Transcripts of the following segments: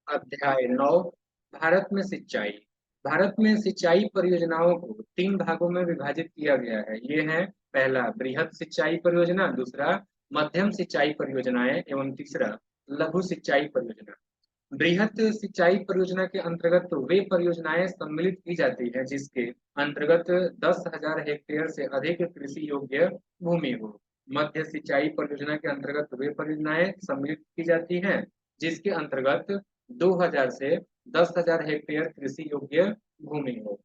अध्याय 9। भारत में सिंचाई। भारत में सिंचाई परियोजनाओं को तीन भागों में विभाजित किया गया है। ये है, पहला बृहद सिंचाई परियोजना, दूसरा मध्यम सिंचाई परियोजनाएं एवं तीसरा लघु सिंचाई परियोजना। बृहद सिंचाई परियोजना के अंतर्गत तो वे परियोजनाएं सम्मिलित की जाती हैं जिसके अंतर्गत 10,000 हेक्टेयर से अधिक कृषि योग्य भूमि हो। मध्य सिंचाई परियोजना के अंतर्गत वे परियोजनाएं सम्मिलित की जाती हैं जिसके अंतर्गत 2,000 से 10,000 हेक्टेयर कृषि योग्य भूमि हो।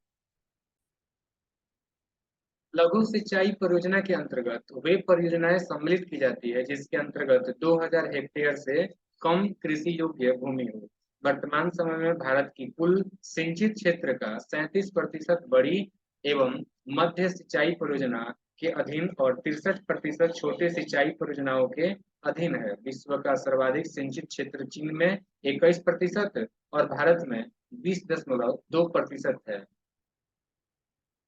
लघु सिंचाई परियोजना के अंतर्गत वे परियोजनाएं सम्मिलित की जाती है जिसके अंतर्गत 2,000 हेक्टेयर से कम कृषि योग्य भूमि हो। वर्तमान समय में भारत की कुल सिंचित क्षेत्र का 37% बड़ी एवं मध्य सिंचाई परियोजना के अधीन और 63% छोटे सिंचाई परियोजनाओं के अधीन है। विश्व का सर्वाधिक सिंचित क्षेत्र चीन में 21% और भारत में 20.2% है।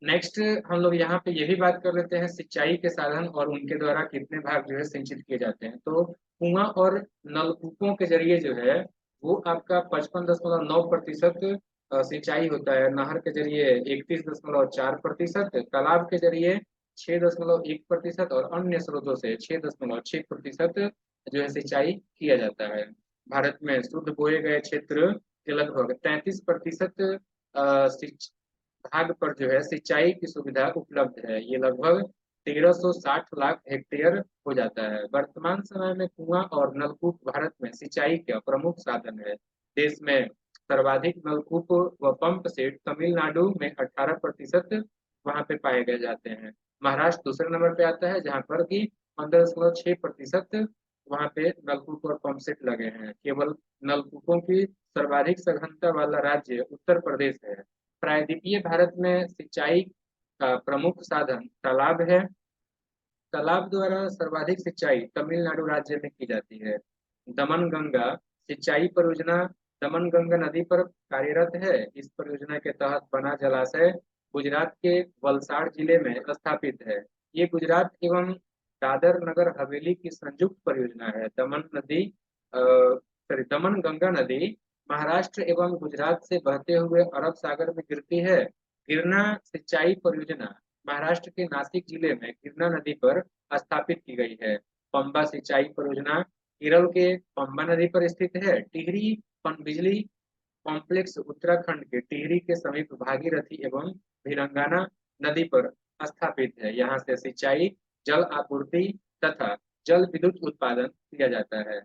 नेक्स्ट हम लोग यहाँ पे यही बात कर लेते हैं सिंचाई के साधन और उनके द्वारा कितने भाग जो है सिंचित किए जाते हैं। तो कुआं और नलकूपों के जरिए जो है वो आपका 55.9% सिंचाई होता है। नहर के जरिए 31.4%, तालाब के जरिए 6.1% और अन्य स्रोतों से 6.6% जो है सिंचाई किया जाता है। भारत में शुद्ध बोए गए क्षेत्र के लगभग 33% भाग पर जो है सिंचाई की सुविधा उपलब्ध है। ये लगभग 1,360 लाख हेक्टेयर हो जाता है। वर्तमान समय में कुआं और नलकूप भारत में सिंचाई का प्रमुख साधन है। देश में सर्वाधिक नलकूप व पंप सेट तमिलनाडु में 18% वहां पे पाए गए जाते हैं। महाराष्ट्र दूसरे नंबर पे आता है जहां पर कि 15.6% वहां पे नलकूप और पंप सेट लगे हैं। केवल नलकूपों की सर्वाधिक सघनता वाला राज्य उत्तर प्रदेश है। प्रायद्वीपीय भारत में सिंचाई का प्रमुख साधन तालाब है। तालाब द्वारा सर्वाधिक सिंचाई तमिलनाडु राज्य में की जाती है। दमन गंगा सिंचाई परियोजना दमन गंगा नदी पर कार्यरत है। इस परियोजना के तहत बना जलाशय गुजरात के वलसाड़ जिले में स्थापित है। ये गुजरात एवं दादर नगर हवेली की संयुक्त परियोजना है। दमन गंगा नदी महाराष्ट्र एवं गुजरात से बहते हुए अरब सागर में गिरती है। गिरना सिंचाई परियोजना महाराष्ट्र के नासिक जिले में गिरना नदी पर स्थापित की गई है। पंबा सिंचाई परियोजना केरल के पंबा नदी पर स्थित है। टिहरी पनबिजली कॉम्प्लेक्स उत्तराखंड के टिहरी के समीप भागीरथी एवं भिलंगाना नदी पर स्थापित है। यहाँ से सिंचाई, जल आपूर्ति तथा जल विद्युत उत्पादन किया जाता है।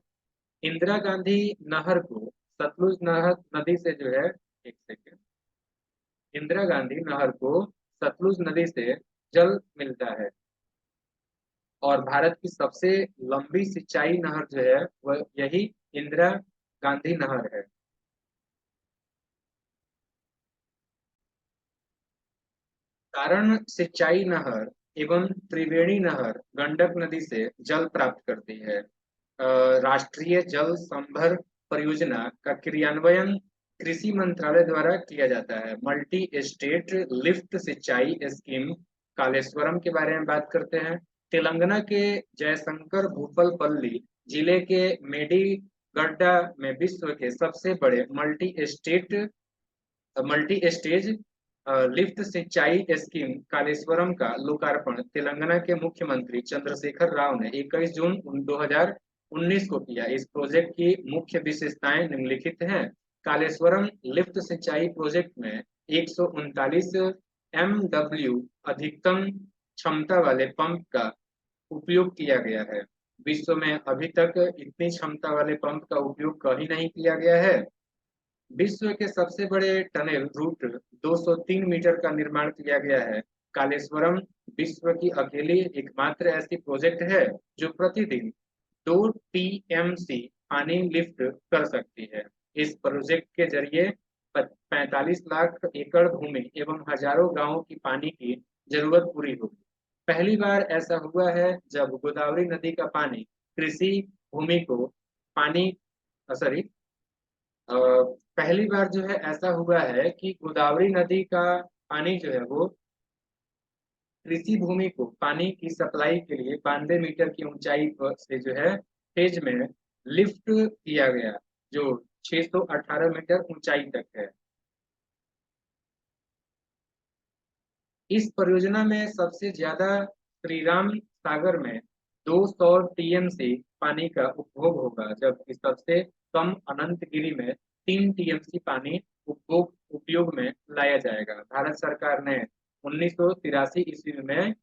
इंदिरा गांधी नहर को सतलुज नहर नदी से जो है, एक सेकेंड, इंदिरा गांधी नहर को सतलुज नदी से जल मिलता है। और भारत की सबसे लंबी सिंचाई नहर जो है वह यही इंदिरा गांधी नहर है। कारण सिंचाई नहर एवं त्रिवेणी नहर गंडक नदी से जल प्राप्त करती है। राष्ट्रीय जल संभर परियोजना का क्रियान्वयन कृषि मंत्रालय द्वारा किया जाता है। मल्टी स्टेट लिफ्ट सिंचाई स्कीम कालेश्वरम के बारे में बात करते हैं। तेलंगाना के जयशंकर भूपलपल्ली जिले के मेडीगड्डा में विश्व के सबसे बड़े मल्टी स्टेज लिफ्ट सिंचाई स्कीम कालेश्वरम का लोकार्पण तेलंगाना के मुख्यमंत्री चंद्रशेखर राव ने 21 जून 2019 को किया। इस प्रोजेक्ट की मुख्य विशेषताएं निम्नलिखित हैं। कालेश्वरम लिफ्ट सिंचाई प्रोजेक्ट में 139 MW अधिकतम क्षमता वाले पंप का उपयोग किया गया है। विश्व में अभी तक इतनी क्षमता वाले पंप का उपयोग कहीं नहीं किया गया है। विश्व के सबसे बड़े टनल रूट 203 मीटर का निर्माण किया गया है। कालेश्वरम विश्व की अकेली एकमात्र ऐसी प्रोजेक्ट है जो प्रतिदिन 2 TMC पानी लिफ्ट कर सकती है। इस प्रोजेक्ट के जरिए 45 लाख एकड़ भूमि एवं हजारों गांवों की पानी की जरूरत पूरी होगी। पहली बार ऐसा हुआ है जब गोदावरी नदी का पानी कृषि भूमि को पानी सॉरी पहली बार जो है ऐसा हुआ है कि गोदावरी नदी का पानी जो है वो कृषि भूमि को पानी की सप्लाई के लिए 92 मीटर की ऊंचाई से जो है फेज में लिफ्ट किया गया। जो 618 मीटर ऊंचाई तक है। इस परियोजना में सबसे ज्यादा श्रीराम सागर में 200 टीएमसी पानी का उपभोग होगा, जबकि सबसे कम अनंतगिरी में 3 टीएमसी पानी उपयोग में लाया जाएगा। भारत सरकार ने 1983 ईस्वी में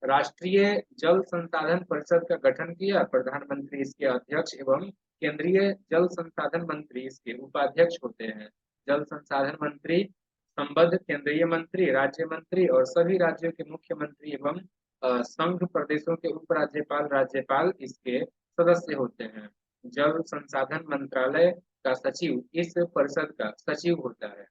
राष्ट्रीय जल संसाधन परिषद का गठन किया। प्रधानमंत्री इसके अध्यक्ष एवं केंद्रीय जल संसाधन मंत्री इसके उपाध्यक्ष होते हैं। जल संसाधन मंत्री संबद्ध केंद्रीय मंत्री, राज्य मंत्री और सभी राज्यों के मुख्यमंत्री एवं संघ प्रदेशों के उपराज्यपाल, राज्यपाल इसके सदस्य होते हैं। जल संसाधन मंत्रालय का सचिव इस परिषद का सचिव होता है।